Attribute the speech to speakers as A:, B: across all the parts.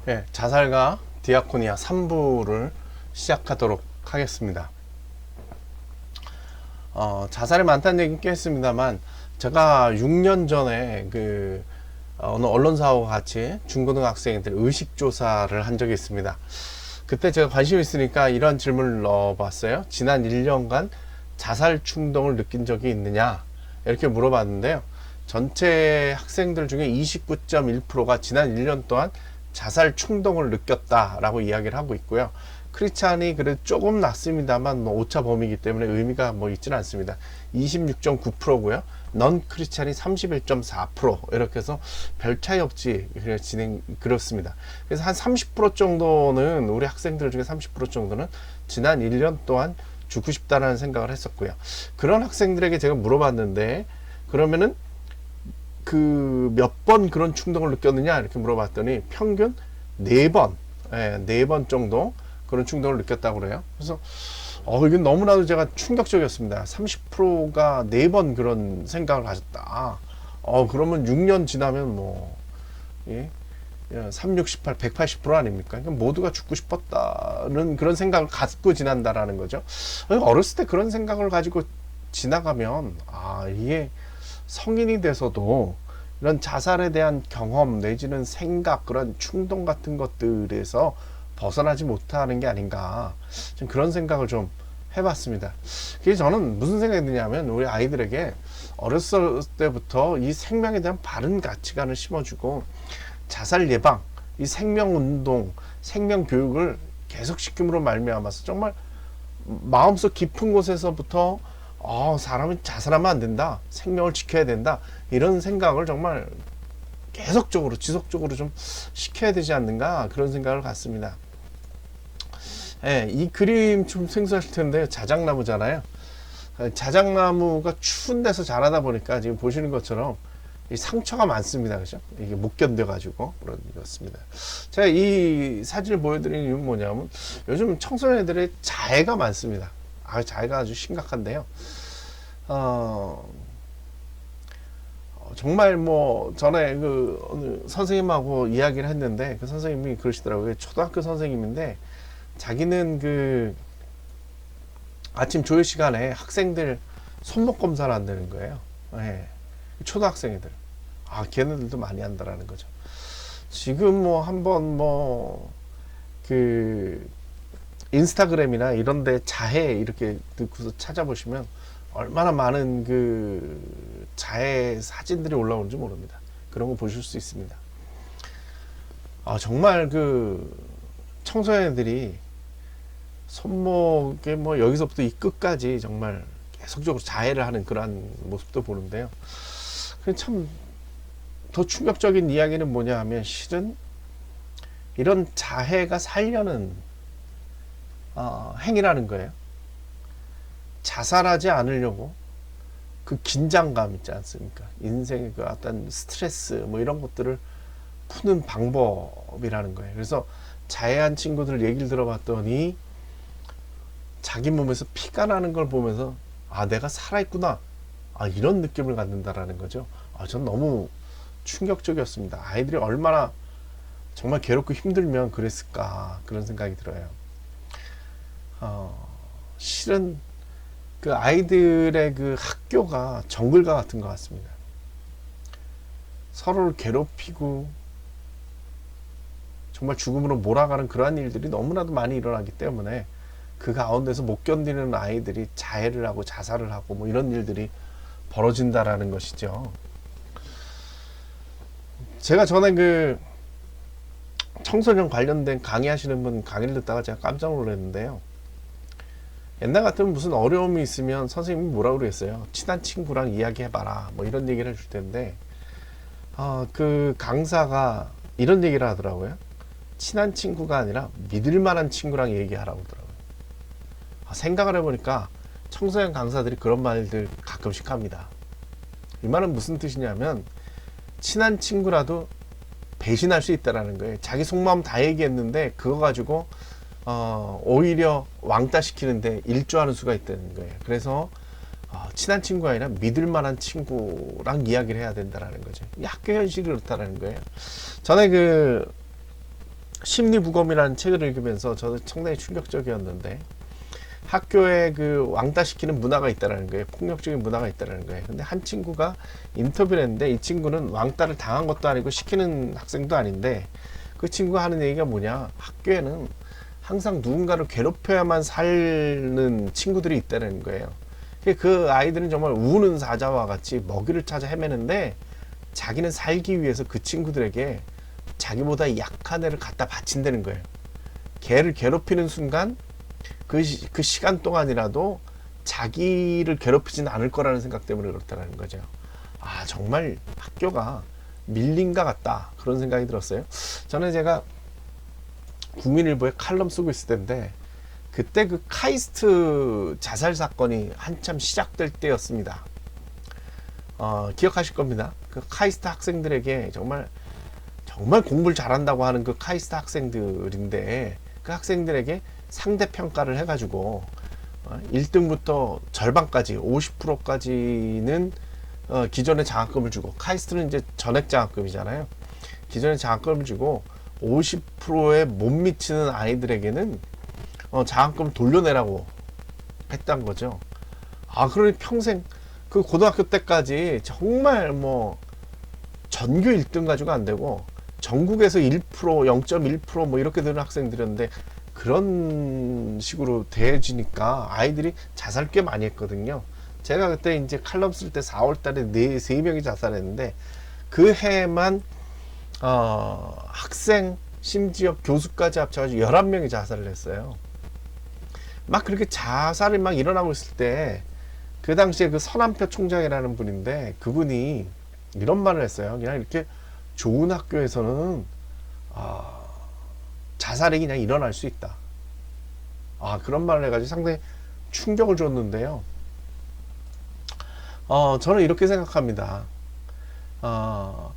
A: 예, 자살과 디아코니아 3부를 시작하도록 하겠습니다. 자살이 많다는 얘기는 꽤 했습니다만, 제가 6년 전에 어느 언론사하고 같이 중고등학생들 의식조사를 한 적이 있습니다. 그때 제가 관심이 있으니까 이런 질문을 넣어봤어요. 지난 1년간 자살 충동을 느낀 적이 있느냐? 이렇게 물어봤는데요. 전체 학생들 중에 29.1%가 지난 1년 동안 자살 충동을 느꼈다라고 이야기를 하고 있고요. 크리스찬이 그래도 조금 낮습니다만 오차 범위이기 때문에 의미가 있지는 않습니다. 26.9%고요. 넌 크리스찬이 31.4% 이렇게 해서 별 차이 없이 그렇습니다. 그래서 한 30% 정도는 우리 학생들 중에 30% 정도는 지난 1년 동안 죽고 싶다라는 생각을 했었고요. 그런 학생들에게 제가 물어봤는데 그러면은 몇 번 그런 충동을 느꼈느냐 이렇게 물어봤더니 평균 4번, 4번 정도 그런 충동을 느꼈다고 그래요. 그래서 이건 너무나도 제가 충격적이었습니다. 30%가 4번 그런 생각을 가졌다. 그러면 6년 지나면 3, 6, 18, 180% 아닙니까? 그러니까 모두가 죽고 싶었다는 그런 생각을 갖고 지난다라는 거죠. 어렸을 때 그런 생각을 가지고 지나가면 이게 성인이 돼서도 이런 자살에 대한 경험 내지는 생각, 그런 충동 같은 것들에서 벗어나지 못하는 게 아닌가, 좀 그런 생각을 좀 해봤습니다. 그래서 저는 무슨 생각이 드냐면 우리 아이들에게 어렸을 때부터 이 생명에 대한 바른 가치관을 심어주고 자살 예방, 이 생명 운동, 생명 교육을 계속 시킴으로 말미암아서 정말 마음속 깊은 곳에서부터 사람이 자살하면 안 된다, 생명을 지켜야 된다, 이런 생각을 정말 계속적으로 지속적으로 좀 시켜야 되지 않는가, 그런 생각을 갖습니다. 이 그림 좀 생소하실 텐데 자작나무잖아요. 자작나무가 추운 데서 자라다 보니까 지금 보시는 것처럼 이 상처가 많습니다. 그죠? 이게 못 견뎌가지고 그렇습니다. 제가 이 사진을 보여드리는 이유는 뭐냐면 요즘 청소년들의 자해가 많습니다. 자해가 아주 심각한데요. 정말 전에 어느 선생님하고 이야기를 했는데 그 선생님이 그러시더라고요. 초등학교 선생님인데 자기는 아침 조회 시간에 학생들 손목 검사를 한다는 거예요. 초등학생애들. 걔네들도 많이 한다라는 거죠. 지금 한번 인스타그램이나 이런데 자해 이렇게 듣고서 찾아보시면 얼마나 많은 자해 사진들이 올라오는지 모릅니다. 그런 거 보실 수 있습니다. 정말 청소년들이 손목에 여기서부터 이 끝까지 정말 계속적으로 자해를 하는 그러한 모습도 보는데요. 참 더 충격적인 이야기는 뭐냐 하면 실은 이런 자해가 살려는 행위라는 거예요. 자살하지 않으려고 긴장감 있지 않습니까? 인생의 어떤 스트레스 이런 것들을 푸는 방법이라는 거예요. 그래서 자해한 친구들 얘기를 들어봤더니 자기 몸에서 피가 나는 걸 보면서 내가 살아있구나, 이런 느낌을 갖는다라는 거죠. 전 너무 충격적이었습니다. 아이들이 얼마나 정말 괴롭고 힘들면 그랬을까, 그런 생각이 들어요. 실은 아이들의 학교가 정글과 같은 것 같습니다. 서로를 괴롭히고 정말 죽음으로 몰아가는 그러한 일들이 너무나도 많이 일어나기 때문에 그 가운데서 못 견디는 아이들이 자해를 하고 자살을 하고 이런 일들이 벌어진다라는 것이죠. 제가 전에 청소년 관련된 강의하시는 분 강의를 듣다가 제가 깜짝 놀랐는데요. 옛날 같으면 무슨 어려움이 있으면 선생님이 뭐라고 그랬어요? 친한 친구랑 이야기해봐라, 이런 얘기를 해줄 텐데 그 강사가 이런 얘기를 하더라고요. 친한 친구가 아니라 믿을 만한 친구랑 얘기하라고 하더라고요. 생각을 해보니까 청소년 강사들이 그런 말들 가끔씩 합니다. 이 말은 무슨 뜻이냐면 친한 친구라도 배신할 수 있다라는 거예요. 자기 속마음 다 얘기했는데 그거 가지고 오히려 왕따 시키는데 일조하는 수가 있다는 거예요. 그래서 친한 친구가 아니라 믿을 만한 친구랑 이야기를 해야 된다라는 거죠. 이 학교 현실이 그렇다라는 거예요. 전에 심리부검이라는 책을 읽으면서 저는 상당히 충격적이었는데, 학교에 그 왕따시키는 문화가 있다는 거예요. 폭력적인 문화가 있다는 거예요. 근데 한 친구가 인터뷰를 했는데, 이 친구는 왕따를 당한 것도 아니고 시키는 학생도 아닌데, 그 친구가 하는 얘기가 뭐냐, 학교에는 항상 누군가를 괴롭혀야만 사는 친구들이 있다는 거예요. 그 아이들은 정말 우는 사자와 같이 먹이를 찾아 헤매는데, 자기는 살기 위해서 그 친구들에게 자기보다 약한 애를 갖다 바친다는 거예요. 걔를 괴롭히는 순간 그 시간 동안이라도 자기를 괴롭히진 않을 거라는 생각 때문에 그렇다는 거죠. 아, 정말 학교가 밀린가 같다, 그런 생각이 들었어요. 저는 제가 국민일보에 칼럼 쓰고 있을 때인데, 그때 그 카이스트 자살 사건이 한참 시작될 때였습니다. 기억하실 겁니다. 그 카이스트 학생들에게 정말 공부를 잘한다고 하는 그 카이스트 학생들인데, 그 학생들에게 상대평가를 해가지고 1등부터 절반까지 50%까지는 기존의 장학금을 주고, 카이스트는 이제 전액 장학금이잖아요. 기존의 장학금을 주고 50%에 못 미치는 아이들에게는 장학금을 돌려내라고 했던 거죠. 아, 그러니 평생 그 고등학교 때까지 정말 뭐 전교 1등 가지고 안 되고 전국에서 1%, 0.1% 이렇게 되는 학생들이었는데, 그런 식으로 대해지니까 아이들이 자살 꽤 많이 했거든요. 제가 그때 이제 칼럼 쓸 때 4월 달에 3명이 자살했는데, 그 해에만 학생, 심지어 교수까지 합쳐가지고 11명이 자살을 했어요. 막 그렇게 자살이 막 일어나고 있을 때, 그 당시에 그 서남표 총장이라는 분인데, 그분이 이런 말을 했어요. 그냥 이렇게 좋은 학교에서는 자살이 그냥 일어날 수 있다. 그런 말을 해가지고 상당히 충격을 줬는데요. 저는 이렇게 생각합니다.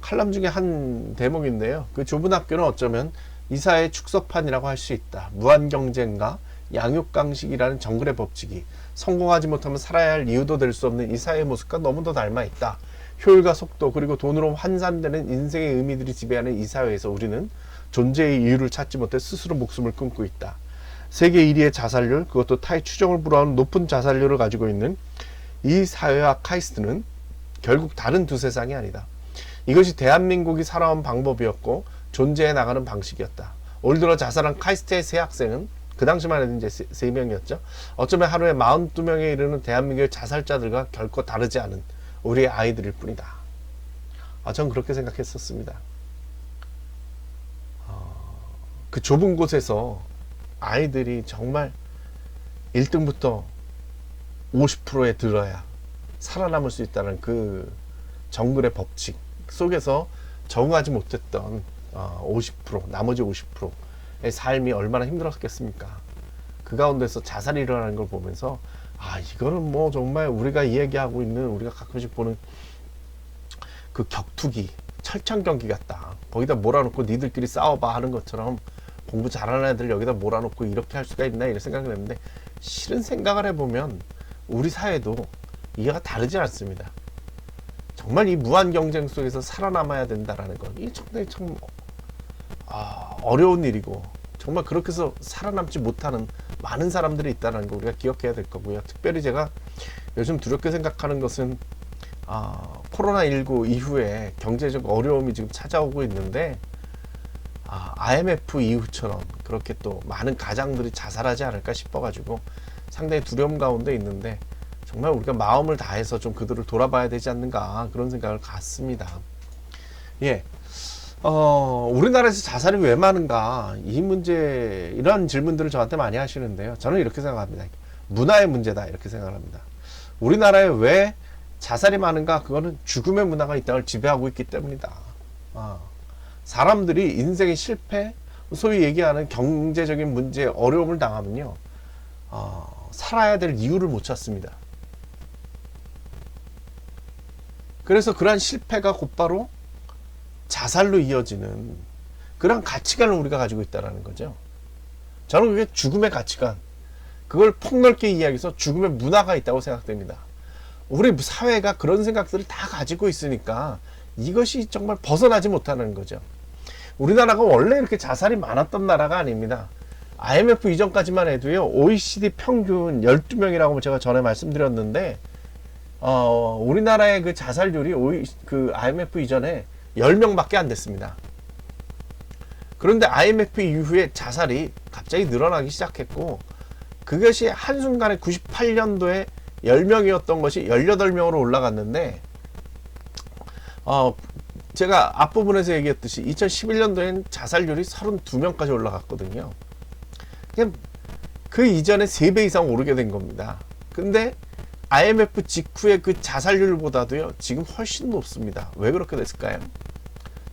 A: 칼럼 중에 한 대목인데요. 그 좁은 학교는 어쩌면 이 사회의 축소판이라고 할 수 있다. 무한경쟁과 양육강식이라는 정글의 법칙이 성공하지 못하면 살아야 할 이유도 될 수 없는 이 사회의 모습과 너무도 닮아 있다. 효율과 속도, 그리고 돈으로 환산되는 인생의 의미들이 지배하는 이 사회에서 우리는 존재의 이유를 찾지 못해 스스로 목숨을 끊고 있다. 세계 1위의 자살률, 그것도 타의 추정을 불허하는 높은 자살률을 가지고 있는 이 사회와 카이스트는 결국 다른 두 세상이 아니다. 이것이 대한민국이 살아온 방법이었고 존재해 나가는 방식이었다. 올 들어 자살한 카이스트의 세 학생은 그 당시만 해도 이제 3명이었죠. 어쩌면 하루에 42명에 이르는 대한민국의 자살자들과 결코 다르지 않은 우리의 아이들일 뿐이다. 전 그렇게 생각했었습니다. 그 좁은 곳에서 아이들이 정말 1등부터 50%에 들어야 살아남을 수 있다는 그 정글의 법칙 속에서 적응하지 못했던 50%, 나머지 50%의 삶이 얼마나 힘들었겠습니까? 그 가운데서 자살이 일어나는 걸 보면서 이거는 뭐 정말 우리가 이야기하고 있는, 우리가 가끔씩 보는 그 격투기, 철창 경기 같다. 거기다 몰아놓고 니들끼리 싸워봐 하는 것처럼 공부 잘하는 애들 여기다 몰아놓고 이렇게 할 수가 있나, 이런 생각을 했는데, 실은 생각을 해보면 우리 사회도 이해가 다르지 않습니다. 정말 이 무한 경쟁 속에서 살아남아야 된다라는 건 이 정말 참 어려운 일이고, 정말 그렇게 해서 살아남지 못하는 많은 사람들이 있다는 거 우리가 기억해야 될 거고요. 특별히 제가 요즘 두렵게 생각하는 것은 코로나19 이후에 경제적 어려움이 지금 찾아오고 있는데, IMF 이후처럼 그렇게 또 많은 가장들이 자살하지 않을까 싶어가지고 상당히 두려움 가운데 있는데, 정말 우리가 마음을 다해서 좀 그들을 돌아봐야 되지 않는가, 그런 생각을 갖습니다. 예. 우리나라에서 자살이 왜 많은가, 이 문제, 이런 질문들을 저한테 많이 하시는데요. 저는 이렇게 생각합니다. 문화의 문제다, 이렇게 생각합니다. 우리나라에 왜 자살이 많은가? 그거는 죽음의 문화가 이 땅을 지배하고 있기 때문이다. 사람들이 인생의 실패, 소위 얘기하는 경제적인 문제, 어려움을 당하면요, 살아야 될 이유를 못 찾습니다. 그래서 그러한 실패가 곧바로 자살로 이어지는 그런 가치관을 우리가 가지고 있다는 거죠. 저는 그게 죽음의 가치관, 그걸 폭넓게 이야기해서 죽음의 문화가 있다고 생각됩니다. 우리 사회가 그런 생각들을 다 가지고 있으니까 이것이 정말 벗어나지 못하는 거죠. 우리나라가 원래 이렇게 자살이 많았던 나라가 아닙니다. IMF 이전까지만 해도요, OECD 평균 12명이라고 제가 전에 말씀드렸는데, 우리나라의 그 자살률이 그 IMF 이전에 10명밖에 안 됐습니다. 그런데 IMF 이후에 자살이 갑자기 늘어나기 시작했고, 그것이 한순간에 98년도에 10명이었던 것이 18명으로 올라갔는데, 제가 앞부분에서 얘기했듯이 2011년도엔 자살률이 32명까지 올라갔거든요. 그 이전에 3배 이상 오르게 된 겁니다. 근데 IMF 직후의 그 자살률보다도요, 지금 훨씬 높습니다. 왜 그렇게 됐을까요?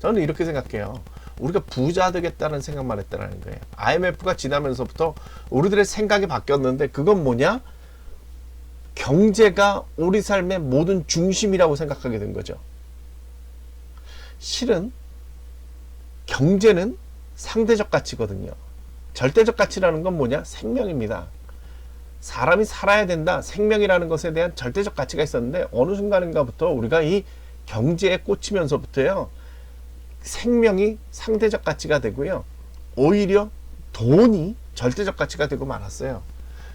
A: 저는 이렇게 생각해요. 우리가 부자 되겠다는 생각만 했다는 거예요. IMF가 지나면서부터 우리들의 생각이 바뀌었는데, 그건 뭐냐? 경제가 우리 삶의 모든 중심이라고 생각하게 된 거죠. 실은 경제는 상대적 가치거든요. 절대적 가치라는 건 뭐냐? 생명입니다. 사람이 살아야 된다, 생명이라는 것에 대한 절대적 가치가 있었는데, 어느 순간인가부터 우리가 이 경제에 꽂히면서부터요, 생명이 상대적 가치가 되고요, 오히려 돈이 절대적 가치가 되고 말았어요.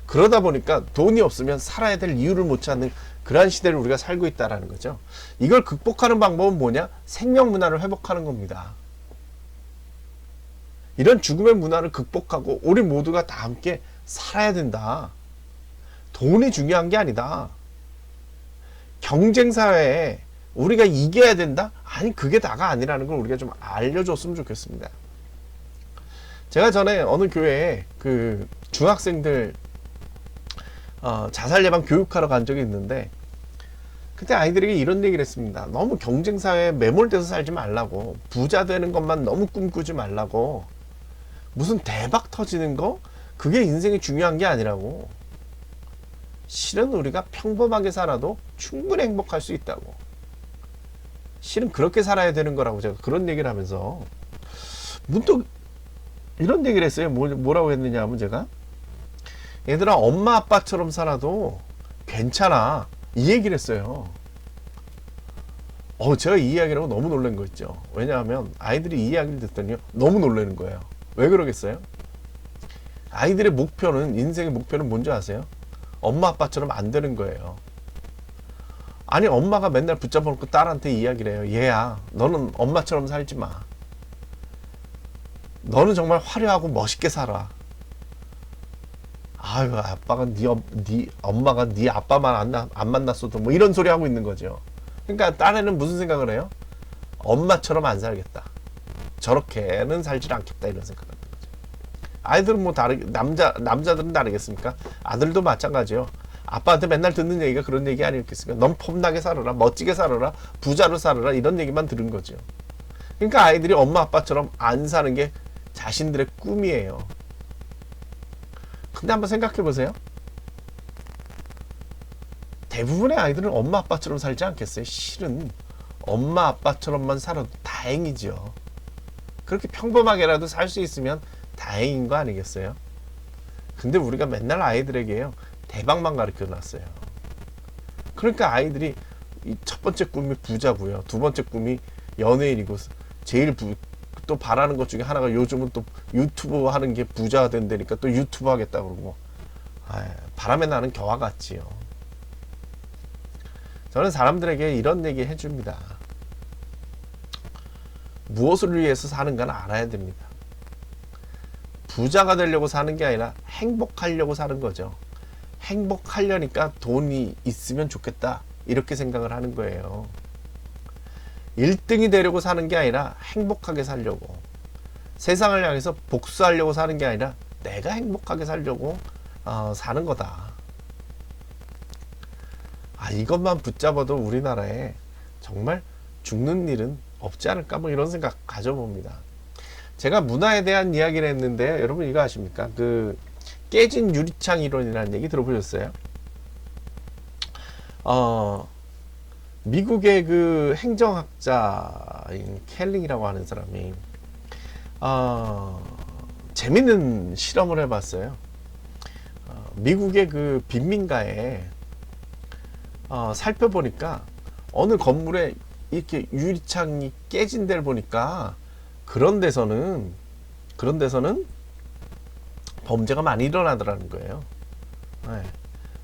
A: 그러다 보니까 돈이 없으면 살아야 될 이유를 못 찾는 그러한 시대를 우리가 살고 있다는 거죠. 이걸 극복하는 방법은 뭐냐? 생명 문화를 회복하는 겁니다. 이런 죽음의 문화를 극복하고 우리 모두가 다 함께 살아야 된다. 돈이 중요한 게 아니다. 경쟁사회에 우리가 이겨야 된다? 아니, 그게 다가 아니라는 걸 우리가 좀 알려줬으면 좋겠습니다. 제가 전에 어느 교회에 그 중학생들 자살 예방 교육하러 간 적이 있는데, 그때 아이들에게 이런 얘기를 했습니다. 너무 경쟁사회에 매몰돼서 살지 말라고, 부자 되는 것만 너무 꿈꾸지 말라고, 무슨 대박 터지는 거 그게 인생이 중요한 게 아니라고, 실은 우리가 평범하게 살아도 충분히 행복할 수 있다고, 실은 그렇게 살아야 되는 거라고 제가 그런 얘기를 하면서 문득 이런 얘기를 했어요. 뭐라고 했느냐 하면, 제가 얘들아, 엄마 아빠처럼 살아도 괜찮아, 이 얘기를 했어요. 제가 이 이야기를 하고 너무 놀란 거 있죠. 왜냐하면 아이들이 이 이야기를 듣더니 너무 놀라는 거예요. 왜 그러겠어요? 아이들의 목표는, 인생의 목표는 뭔지 아세요? 엄마 아빠처럼 안 되는 거예요. 아니, 엄마가 맨날 붙잡아놓고 딸한테 이야기를 해요. 얘야, 너는 엄마처럼 살지 마. 너는 정말 화려하고 멋있게 살아. 아유, 아빠가 네 엄마가 네 아빠만 안 만났어도 뭐 이런 소리 하고 있는 거죠. 그러니까 딸애는 무슨 생각을 해요? 엄마처럼 안 살겠다, 저렇게는 살질 않겠다, 이런 생각을 하는 거죠. 아이들은 뭐 남자들은 다르겠습니까? 아들도 마찬가지요. 아빠한테 맨날 듣는 얘기가 그런 얘기 아니겠습니까? 넌 폼나게 살아라, 멋지게 살아라, 부자로 살아라, 이런 얘기만 들은 거죠. 그러니까 아이들이 엄마 아빠처럼 안 사는 게 자신들의 꿈이에요. 근데 한번 생각해 보세요. 대부분의 아이들은 엄마 아빠처럼 살지 않겠어요? 실은 엄마 아빠처럼만 살아도 다행이죠. 그렇게 평범하게라도 살 수 있으면 다행인 거 아니겠어요? 근데 우리가 맨날 아이들에게요, 대박만 가르쳐 놨어요. 그러니까 아이들이 첫 번째 꿈이 부자고요, 두 번째 꿈이 연예인이고, 제일 또 바라는 것 중에 하나가 요즘은 또 유튜브 하는 게 부자가 된다니까 또 유튜브 하겠다 그러고, 바람에 나는 겨와 같지요. 저는 사람들에게 이런 얘기 해줍니다. 무엇을 위해서 사는가는 알아야 됩니다. 부자가 되려고 사는 게 아니라 행복하려고 사는 거죠. 행복하려니까 돈이 있으면 좋겠다, 이렇게 생각을 하는 거예요. 1등이 되려고 사는 게 아니라 행복하게 살려고, 세상을 향해서 복수하려고 사는 게 아니라 내가 행복하게 살려고 사는 거다. 이것만 붙잡아도 우리나라에 정말 죽는 일은 없지 않을까, 뭐 이런 생각 가져봅니다. 제가 문화에 대한 이야기를 했는데, 여러분 이거 아십니까? 그 깨진 유리창 이론이라는 얘기 들어보셨어요? 미국의 그 행정학자인 켈링이라고 하는 사람이 재밌는 실험을 해봤어요. 미국의 그 빈민가에 살펴보니까 어느 건물에 이렇게 유리창이 깨진 데를 보니까 그런 데서는 범죄가 많이 일어나더라는 거예요. 네.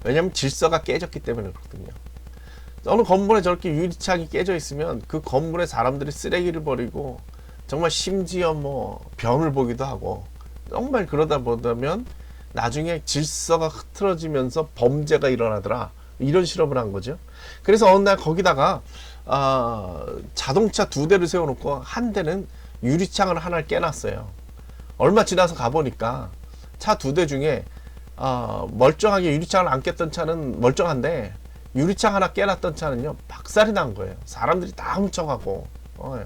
A: 왜냐하면 질서가 깨졌기 때문에 그렇거든요. 어느 건물에 저렇게 유리창이 깨져 있으면 그 건물에 사람들이 쓰레기를 버리고 정말 심지어 뭐 병을 보기도 하고 정말 그러다 보면 나중에 질서가 흐트러지면서 범죄가 일어나더라. 이런 실험을 한 거죠. 그래서 어느 날 거기다가 자동차 2대를 세워놓고 한 대는 유리창을 하나를 깨놨어요. 얼마 지나서 가보니까 차 2대 중에 멀쩡하게 유리창을 안 깼던 차는 멀쩡한데 유리창 하나 깨놨던 차는요 박살이 난 거예요. 사람들이 다 훔쳐가고 예.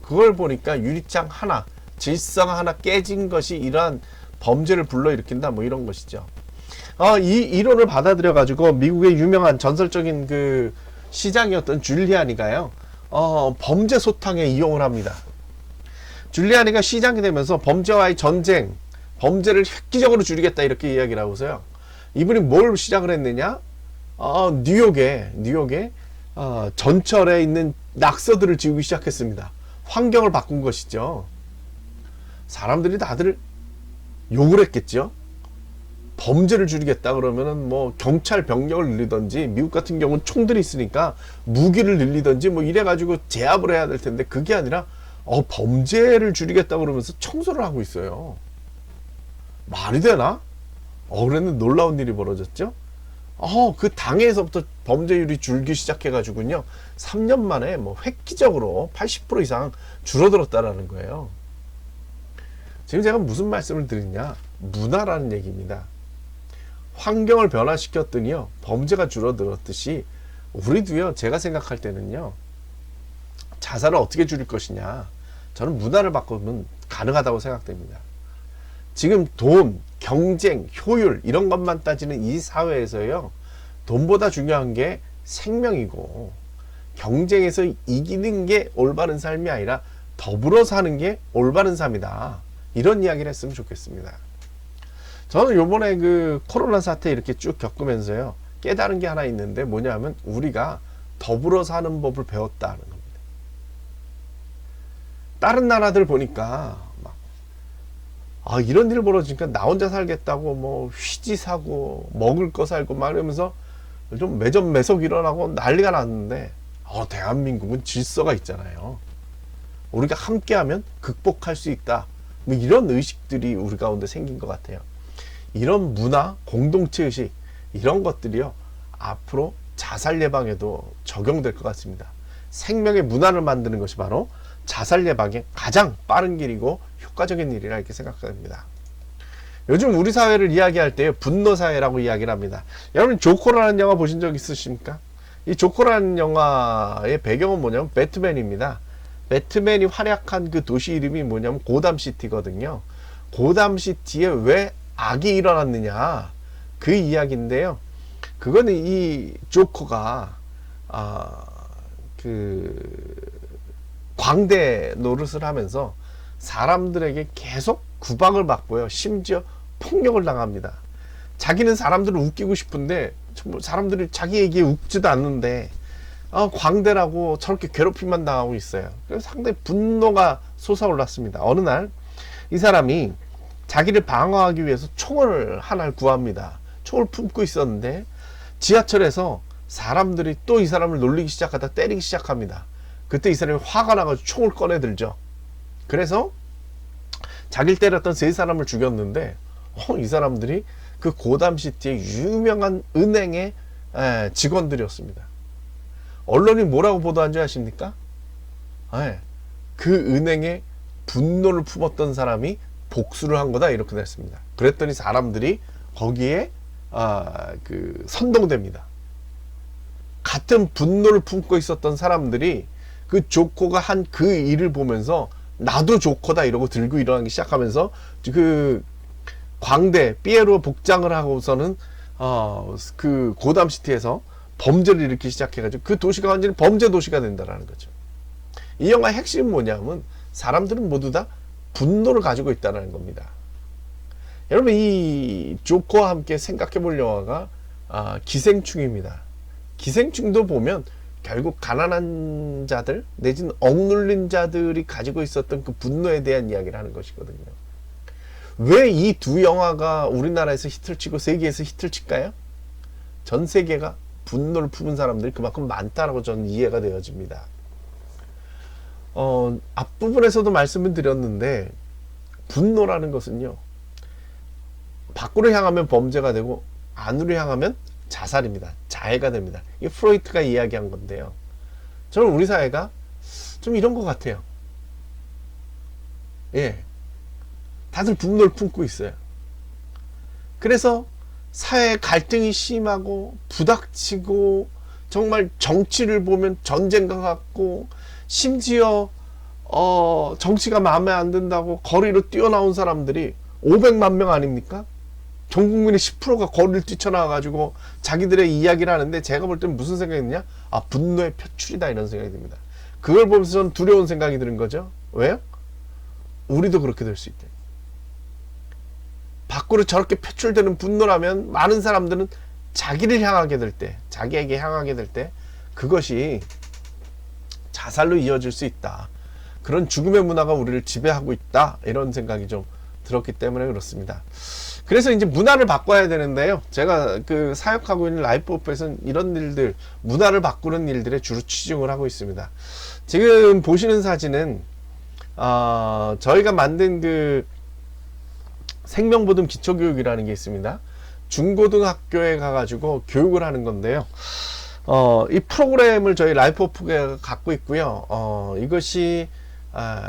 A: 그걸 보니까 유리창 하나, 질서가 하나 깨진 것이 이러한 범죄를 불러일으킨다 뭐 이런 것이죠. 이 이론을 받아들여 가지고 미국의 유명한 전설적인 그 시장이었던 줄리아니가요 범죄 소탕에 이용을 합니다. 줄리아니가 시장이 되면서 범죄와의 전쟁, 범죄를 획기적으로 줄이겠다 이렇게 이야기를 하고서요. 이분이 뭘 시작을 했느냐? 뉴욕에 전철에 있는 낙서들을 지우기 시작했습니다. 환경을 바꾼 것이죠. 사람들이 다들 욕을 했겠죠. 범죄를 줄이겠다 그러면은 뭐 경찰 병력을 늘리든지, 미국 같은 경우는 총들이 있으니까 무기를 늘리든지 뭐 이래가지고 제압을 해야 될 텐데 그게 아니라 범죄를 줄이겠다 그러면서 청소를 하고 있어요. 말이 되나? 그랬는데 놀라운 일이 벌어졌죠. 그 당해에서부터 범죄율이 줄기 시작해가지고요 3년 만에 뭐 획기적으로 80% 이상 줄어들었다라는 거예요. 지금 제가 무슨 말씀을 드리냐? 문화라는 얘기입니다. 환경을 변화시켰더니요 범죄가 줄어들었듯이 우리도요, 제가 생각할 때는요, 자살을 어떻게 줄일 것이냐, 저는 문화를 바꾸면 가능하다고 생각됩니다. 지금 돈, 경쟁, 효율 이런 것만 따지는 이 사회에서요, 돈보다 중요한 게 생명이고 경쟁에서 이기는 게 올바른 삶이 아니라 더불어 사는 게 올바른 삶이다, 이런 이야기를 했으면 좋겠습니다. 저는 요번에 그 코로나 사태 이렇게 쭉 겪으면서요 깨달은 게 하나 있는데 뭐냐면 우리가 더불어 사는 법을 배웠다는 겁니다. 다른 나라들 보니까 이런 일 벌어지니까 나 혼자 살겠다고 뭐 휘지 사고 먹을 거 살고 막 이러면서 좀 매점매석 일어나고 난리가 났는데 대한민국은 질서가 있잖아요. 우리가 함께하면 극복할 수 있다, 뭐 이런 의식들이 우리 가운데 생긴 것 같아요. 이런 문화, 공동체 의식 이런 것들이요 앞으로 자살 예방에도 적용될 것 같습니다. 생명의 문화를 만드는 것이 바로 자살 예방의 가장 빠른 길이고 효과적인 일이라 이렇게 생각합니다. 요즘 우리 사회를 이야기할 때 분노 사회라고 이야기를 합니다. 여러분 조커라는 영화 보신 적 있으십니까? 이 조커라는 영화의 배경은 뭐냐면 배트맨입니다. 배트맨이 활약한 그 도시 이름이 뭐냐면 고담시티거든요. 고담시티에 왜 악이 일어났느냐, 그 이야기인데요. 그거는 이 조커가 광대 노릇을 하면서 사람들에게 계속 구박을 받고요, 심지어 폭력을 당합니다. 자기는 사람들을 웃기고 싶은데 사람들이 자기 얘기에 웃지도 않는데 광대라고 저렇게 괴롭힘만 당하고 있어요. 그래서 상당히 분노가 솟아올랐습니다. 어느 날 이 사람이 자기를 방어하기 위해서 총을 하나를 구합니다. 총을 품고 있었는데 지하철에서 사람들이 또 이 사람을 놀리기 시작하다 때리기 시작합니다. 그때 이 사람이 화가 나가지고 총을 꺼내 들죠. 그래서 자기를 때렸던 3사람을 죽였는데 이 사람들이 그 고담시티의 유명한 은행의 직원들이었습니다. 언론이 뭐라고 보도한 줄 아십니까? 그 은행에 분노를 품었던 사람이 복수를 한 거다, 이렇게 됐습니다. 그랬더니 사람들이 거기에 선동됩니다. 같은 분노를 품고 있었던 사람들이 그 조커가 한 그 일을 보면서 나도 조커다 이러고 들고 일어나기 시작하면서 그 광대 피에로 복장을 하고서는 그 고담시티에서 범죄를 일으키기 시작해가지고 그 도시가 완전히 범죄 도시가 된다라는 거죠. 이 영화의 핵심은 뭐냐면 사람들은 모두 다 분노를 가지고 있다는 겁니다. 여러분 이 조커와 함께 생각해 볼 영화가 기생충입니다. 기생충도 보면 결국 가난한 자들 내지는 억눌린 자들이 가지고 있었던 그 분노에 대한 이야기를 하는 것이거든요. 왜 이 두 영화가 우리나라에서 히트를 치고 세계에서 히트를 칠까요? 전 세계가 분노를 품은 사람들이 그만큼 많다라고 저는 이해가 되어집니다. 앞부분에서도 말씀을 드렸는데 분노라는 것은요, 밖으로 향하면 범죄가 되고 안으로 향하면 자살입니다. 자해가 됩니다. 이게 프로이트가 이야기한 건데요. 저는 우리 사회가 좀 이런 것 같아요. 예, 다들 분노를 품고 있어요. 그래서 사회 갈등이 심하고 부닥치고 정말 정치를 보면 전쟁과 같고, 심지어 정치가 마음에 안 든다고 거리로 뛰어나온 사람들이 500만 명 아닙니까? 전 국민의 10%가 거리를 뛰쳐나와가지고 자기들의 이야기를 하는데, 제가 볼 때는 무슨 생각이 드냐? 아, 분노의 표출이다, 이런 생각이 듭니다. 그걸 보면서 저는 두려운 생각이 드는 거죠. 왜요? 우리도 그렇게 될 수 있대. 밖으로 저렇게 표출되는 분노라면 많은 사람들은 자기를 향하게 될 때, 자기에게 향하게 될 때 그것이 자살로 이어질 수 있다. 그런 죽음의 문화가 우리를 지배하고 있다, 이런 생각이 좀 들었기 때문에 그렇습니다. 그래서 이제 문화를 바꿔야 되는데요. 제가 그 사역하고 있는 라이프오프에서는 이런 일들, 문화를 바꾸는 일들에 주로 치중을 하고 있습니다. 지금 보시는 사진은 저희가 만든 그 생명보듬 기초교육이라는 게 있습니다. 중고등학교에 가가지고 교육을 하는 건데요. 이 프로그램을 저희 라이프오프가 갖고 있고요. 이것이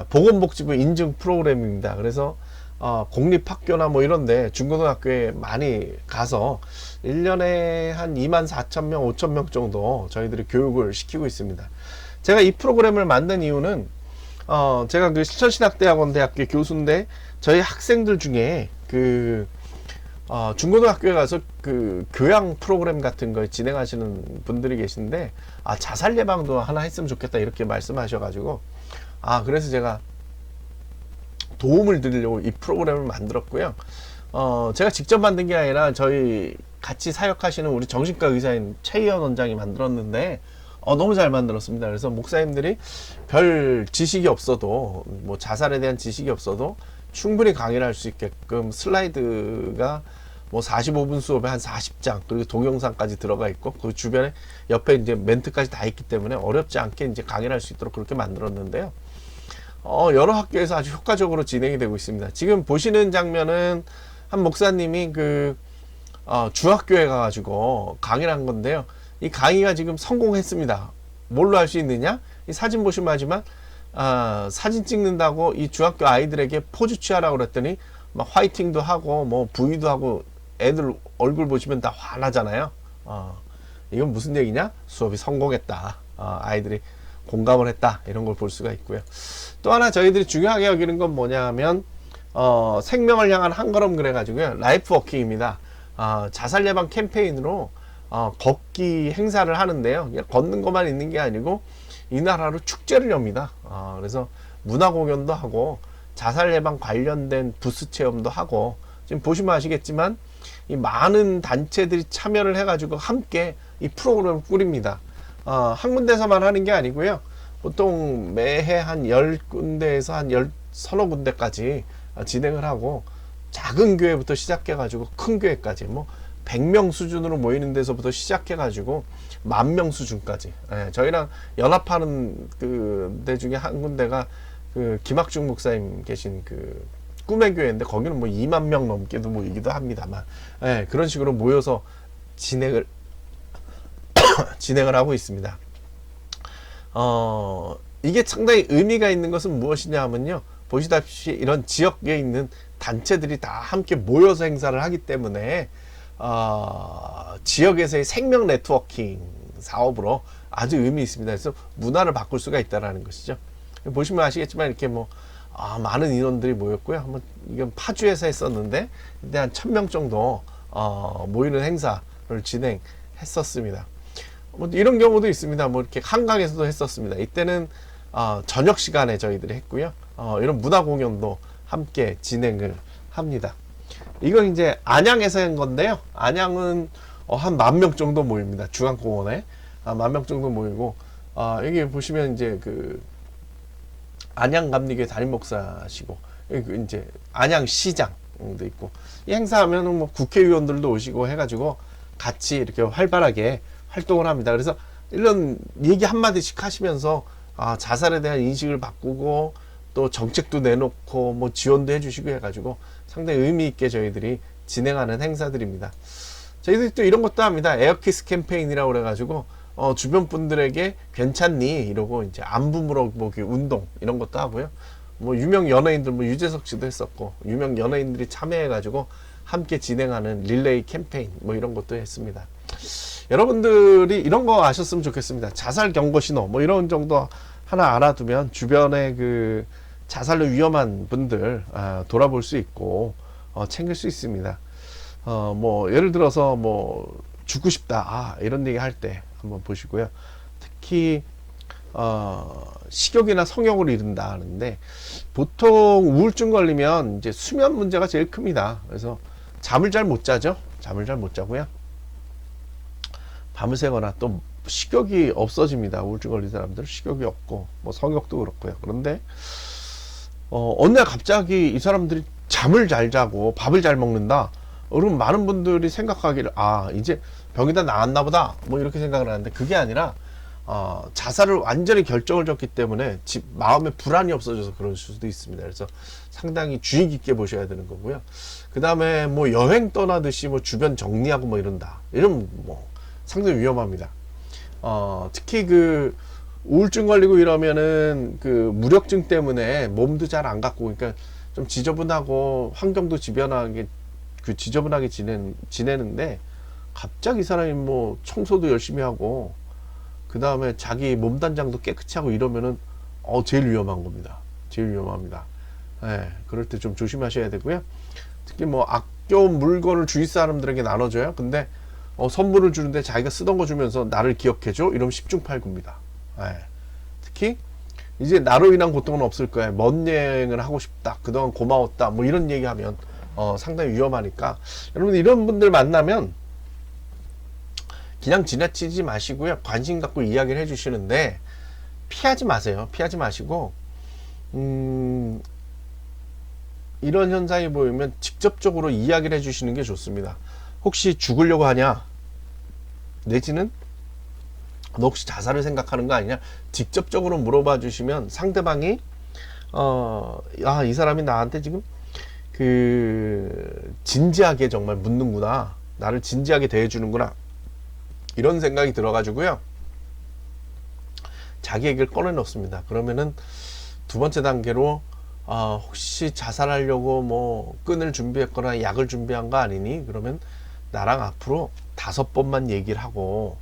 A: 보건복지부 인증 프로그램입니다. 그래서 공립학교나 뭐 이런데 중고등학교에 많이 가서 1년에 한 24,000명, 5,000명 정도 저희들이 교육을 시키고 있습니다. 제가 이 프로그램을 만든 이유는 제가 그 신천신학대학원대학교 교수인데, 저희 학생들 중에 그 중고등학교에 가서 그 교양 프로그램 같은 걸 진행하시는 분들이 계신데, 자살 예방도 하나 했으면 좋겠다, 이렇게 말씀하셔가지고, 그래서 제가 도움을 드리려고 이 프로그램을 만들었고요. 제가 직접 만든 게 아니라 저희 같이 사역하시는 우리 정신과 의사인 최희연 원장이 만들었는데, 너무 잘 만들었습니다. 그래서 목사님들이 별 지식이 없어도, 뭐 자살에 대한 지식이 없어도 충분히 강의를 할 수 있게끔 슬라이드가 뭐 45분 수업에 한 40장, 그리고 동영상까지 들어가 있고, 그 주변에 옆에 이제 멘트까지 다 있기 때문에 어렵지 않게 이제 강의를 할 수 있도록 그렇게 만들었는데요. 여러 학교에서 아주 효과적으로 진행이 되고 있습니다. 지금 보시는 장면은 한 목사님이 그 중학교에 가가지고 강의를 한 건데요. 이 강의가 지금 성공했습니다. 뭘로 할 수 있느냐? 이 사진 보시면 하지만 사진 찍는다고 이 중학교 아이들에게 포즈 취하라고 그랬더니 막 화이팅도 하고 뭐 부위도 하고, 애들 얼굴 보시면 다 화나잖아요. 이건 무슨 얘기냐? 수업이 성공했다. 아이들이 공감을 했다, 이런 걸 볼 수가 있고요. 또 하나 저희들이 중요하게 여기는 건 뭐냐면 생명을 향한 한 걸음, 그래가지고요, 라이프 워킹입니다. 자살 예방 캠페인으로 걷기 행사를 하는데요. 그냥 걷는 것만 있는 게 아니고 이날 하루 축제를 엽니다. 그래서 문화 공연도 하고 자살 예방 관련된 부스 체험도 하고, 지금 보시면 아시겠지만 이 많은 단체들이 참여를 해가지고 함께 이 프로그램을 꾸립니다. 한 군데서만 하는 게 아니고요. 보통 매해 한 10군데에서 한 서너 군데까지 진행을 하고, 작은 교회부터 시작해가지고 큰 교회까지 뭐 100명 수준으로 모이는 데서부터 시작해가지고 10,000명 수준까지. 저희랑 연합하는 그 데 중에 한 군데가 그 김학중 목사님 계신 그 꿈의 교회인데, 거기는 뭐 20,000명 넘게도 모이기도 합니다만, 그런 식으로 모여서 진행을 하고 있습니다. 이게 상당히 의미가 있는 것은 무엇이냐 하면요, 보시다시피 이런 지역에 있는 단체들이 다 함께 모여서 행사를 하기 때문에 지역에서의 생명 네트워킹 사업으로 아주 의미 있습니다. 그래서 문화를 바꿀 수가 있다는 것이죠. 보시면 아시겠지만 이렇게 뭐 많은 인원들이 모였고요. 한번 이건 파주에서 했었는데, 이때 한 1,000명 정도 모이는 행사를 진행했었습니다. 뭐 이런 경우도 있습니다. 뭐 이렇게 한강에서도 했었습니다. 이때는 저녁 시간에 저희들이 했고요. 이런 문화 공연도 함께 진행을 합니다. 이건 이제 안양에서 한 건데요. 안양은 한 10,000명 정도 모입니다. 중앙공원에 10,000명 정도 모이고, 여기 보시면 이제 그 안양감리교회 담임 목사시고, 여기 이제 안양시장도 있고, 이 행사하면은 뭐 국회의원들도 오시고 해가지고 같이 이렇게 활발하게 활동을 합니다. 그래서 이런 얘기 한마디씩 하시면서 자살에 대한 인식을 바꾸고 또 정책도 내놓고 뭐 지원도 해주시고 해가지고 상당히 의미 있게 저희들이 진행하는 행사들입니다. 저희들이 또 이런 것도 합니다. 에어키스 캠페인이라고 그래가지고 주변 분들에게 괜찮니? 이러고 이제 안부 물어보기 운동 이런 것도 하고요. 뭐 유명 연예인들 뭐 유재석 씨도 했었고 유명 연예인들이 참여해가지고 함께 진행하는 릴레이 캠페인 뭐 이런 것도 했습니다. 여러분들이 이런 거 아셨으면 좋겠습니다. 자살 경고 신호 뭐 이런 정도 하나 알아두면 주변에 그 자살로 위험한 분들 돌아볼 수 있고 챙길 수 있습니다. 뭐 예를 들어서 뭐 죽고 싶다 이런 얘기 할 때 한번 보시고요. 특히 식욕이나 성욕을 잃는다 하는데 보통 우울증 걸리면 이제 수면 문제가 제일 큽니다. 그래서 잠을 잘 못 자죠. 잠을 잘 못 자고요. 밤을 새거나 또 식욕이 없어집니다. 우울증 걸린 사람들은 식욕이 없고 뭐 성욕도 그렇고요. 그런데 어느 날 갑자기 이 사람들이 잠을 잘 자고 밥을 잘 먹는다. 그러면 많은 분들이 생각하기를 이제 병이 다 나았나 보다 뭐 이렇게 생각을 하는데 그게 아니라 자살을 완전히 결정을 줬기 때문에 마음에 불안이 없어져서 그럴 수도 있습니다. 그래서 상당히 주의 깊게 보셔야 되는 거고요. 그 다음에 뭐 여행 떠나듯이 뭐 주변 정리하고 뭐 이런다. 이러면 뭐 상당히 위험합니다. 특히 그 우울증 걸리고 이러면은 그 무력증 때문에 몸도 잘 안 갖고 그러니까 좀 지저분하고 환경도 지저분하게 지내는데 갑자기 이 사람이 뭐 청소도 열심히 하고 그 다음에 자기 몸단장도 깨끗이 하고 이러면은 제일 위험한 겁니다. 제일 위험합니다. 그럴 때 좀 조심하셔야 되고요. 특히 뭐 아껴온 물건을 주위 사람들에게 나눠줘요. 근데 선물을 주는데 자기가 쓰던 거 주면서 나를 기억해줘? 이러면 10중 8구입니다. 특히 이제 나로 인한 고통은 없을 거야. 먼 여행을 하고 싶다. 그동안 고마웠다. 뭐 이런 얘기하면 상당히 위험하니까 여러분 이런 분들 만나면 그냥 지나치지 마시고요. 관심 갖고 이야기를 해주시는데 피하지 마세요. 피하지 마시고 이런 현상이 보이면 직접적으로 이야기를 해주시는 게 좋습니다. 혹시 죽으려고 하냐? 내지는 너 혹시 자살을 생각하는 거 아니냐? 직접적으로 물어봐 주시면 상대방이 이 사람이 나한테 지금 진지하게 정말 묻는구나. 나를 진지하게 대해주는구나. 이런 생각이 들어가지고요. 자기 얘기를 꺼내놓습니다. 그러면은 두 번째 단계로 혹시 자살하려고 뭐 끈을 준비했거나 약을 준비한 거 아니니? 그러면 나랑 앞으로 5번만 얘기를 하고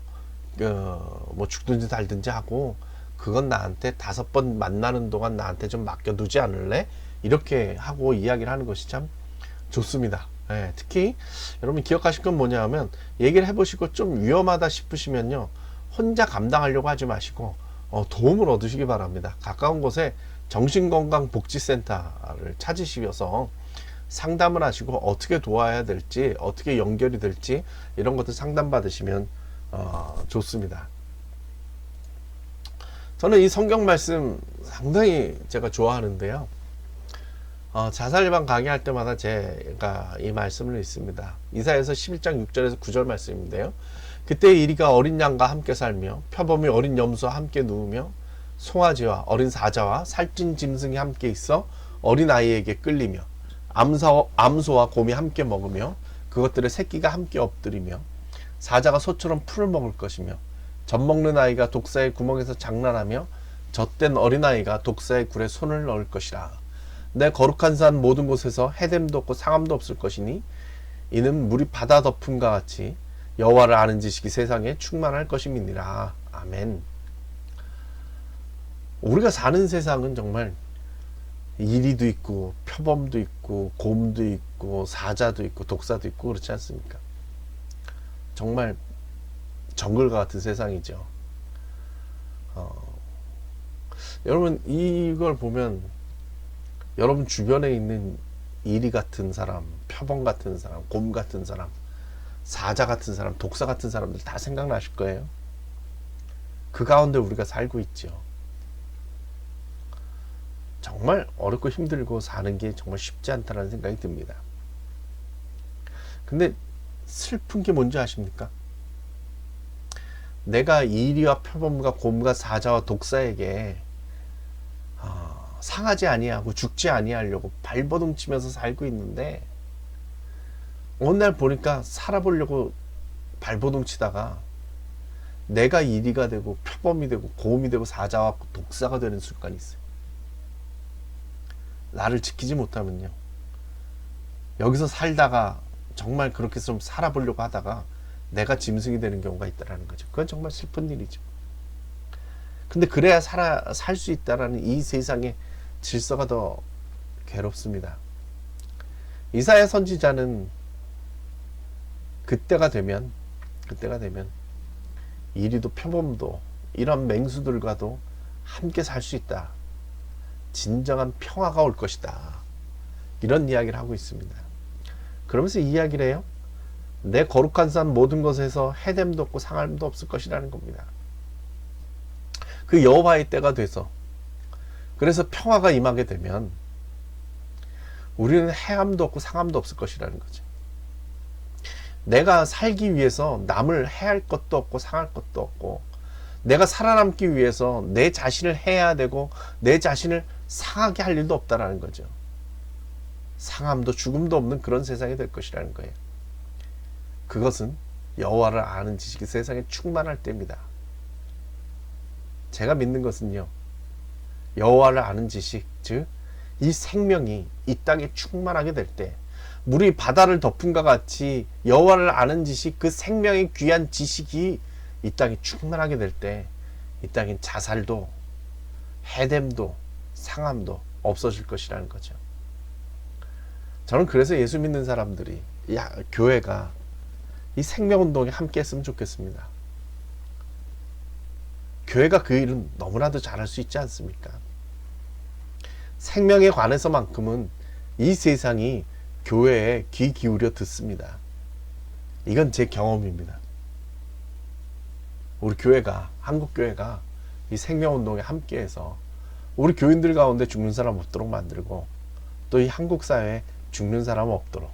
A: 뭐 죽든지 살든지 하고 그건 나한테 5번 만나는 동안 나한테 좀 맡겨두지 않을래? 이렇게 하고 이야기를 하는 것이 참 좋습니다. 특히 여러분 기억하실 건 뭐냐 하면 얘기를 해보시고 좀 위험하다 싶으시면요 혼자 감당하려고 하지 마시고 도움을 얻으시기 바랍니다. 가까운 곳에 정신건강복지센터를 찾으시면서 상담을 하시고 어떻게 도와야 될지 어떻게 연결이 될지 이런 것들 상담 받으시면 좋습니다. 저는 이 성경 말씀 상당히 제가 좋아하는데요. 자살 예방 강의할 때마다 제가 이 말씀을 읽습니다. 이사야서 11장 6절에서 9절 말씀인데요. 그때 이리가 어린 양과 함께 살며 표범이 어린 염소와 함께 누우며 송아지와 어린 사자와 살찐 짐승이 함께 있어 어린 아이에게 끌리며 암소와 곰이 함께 먹으며 그것들의 새끼가 함께 엎드리며 사자가 소처럼 풀을 먹을 것이며 젖먹는 아이가 독사의 구멍에서 장난하며 젖된 어린아이가 독사의 굴에 손을 넣을 것이라. 내 거룩한 산 모든 곳에서 해됨도 없고 상함도 없을 것이니 이는 물이 바다 덮음과 같이 여호와를 아는 지식이 세상에 충만할 것임이니라. 아멘. 우리가 사는 세상은 정말 이리도 있고 표범도 있고 곰도 있고 사자도 있고 독사도 있고 그렇지 않습니까? 정말 정글과 같은 세상이죠. 여러분 이걸 보면 여러분 주변에 있는 이리 같은 사람, 표범 같은 사람, 곰 같은 사람, 사자 같은 사람, 독사 같은 사람들 다 생각나실 거예요. 그 가운데 우리가 살고 있죠. 정말 어렵고 힘들고 사는 게 정말 쉽지 않다는 생각이 듭니다. 근데 슬픈 게 뭔지 아십니까? 내가 이리와 표범과 곰과 사자와 독사에게 상하지 아니하고 죽지 아니하려고 발버둥치면서 살고 있는데, 어느 날 보니까 살아보려고 발버둥치다가 내가 이리가 되고 표범이 되고 곰이 되고 사자와 독사가 되는 순간이 있어요. 나를 지키지 못하면요, 여기서 살다가 정말 그렇게 좀 살아보려고 하다가 내가 짐승이 되는 경우가 있다는 거죠. 그건 정말 슬픈 일이죠. 근데 그래야 살 수 있다라는 이 세상의 질서가 더 괴롭습니다. 이사야 선지자는 그때가 되면 이리도 표범도 이런 맹수들과도 함께 살 수 있다. 진정한 평화가 올 것이다. 이런 이야기를 하고 있습니다. 그러면서 이야기를 해요. 내 거룩한 산 모든 것에서 해됨도 없고 상함도 없을 것이라는 겁니다. 그 여호와의 때가 돼서, 그래서 평화가 임하게 되면 우리는 해함도 없고 상함도 없을 것이라는 거죠. 내가 살기 위해서 남을 해할 것도 없고 상할 것도 없고, 내가 살아남기 위해서 내 자신을 해야 되고 내 자신을 상하게 할 일도 없다라는 거죠. 상함도 죽음도 없는 그런 세상이 될 것이라는 거예요. 그것은 여호와를 아는 지식이 세상에 충만할 때입니다. 제가 믿는 것은요, 여호와를 아는 지식, 즉 이 생명이 이 땅에 충만하게 될 때, 물이 바다를 덮음과 같이 여호와를 아는 지식, 그 생명의 귀한 지식이 이 땅에 충만하게 될 때, 이 땅엔 자살도 해됨도 상함도 없어질 것이라는 거죠. 저는 그래서 예수 믿는 사람들이, 교회가 이 생명운동에 함께 했으면 좋겠습니다. 교회가 그 일은 너무나도 잘할 수 있지 않습니까? 생명에 관해서만큼은 이 세상이 교회에 귀 기울여 듣습니다. 이건 제 경험입니다. 우리 교회가, 한국교회가 이 생명운동에 함께해서 우리 교인들 가운데 죽는 사람 없도록 만들고, 또 이 한국 사회에 죽는 사람 없도록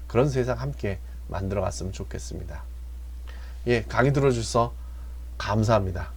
A: 그런 세상 함께 만들어 갔으면 좋겠습니다. 강의 들어주셔서 감사합니다.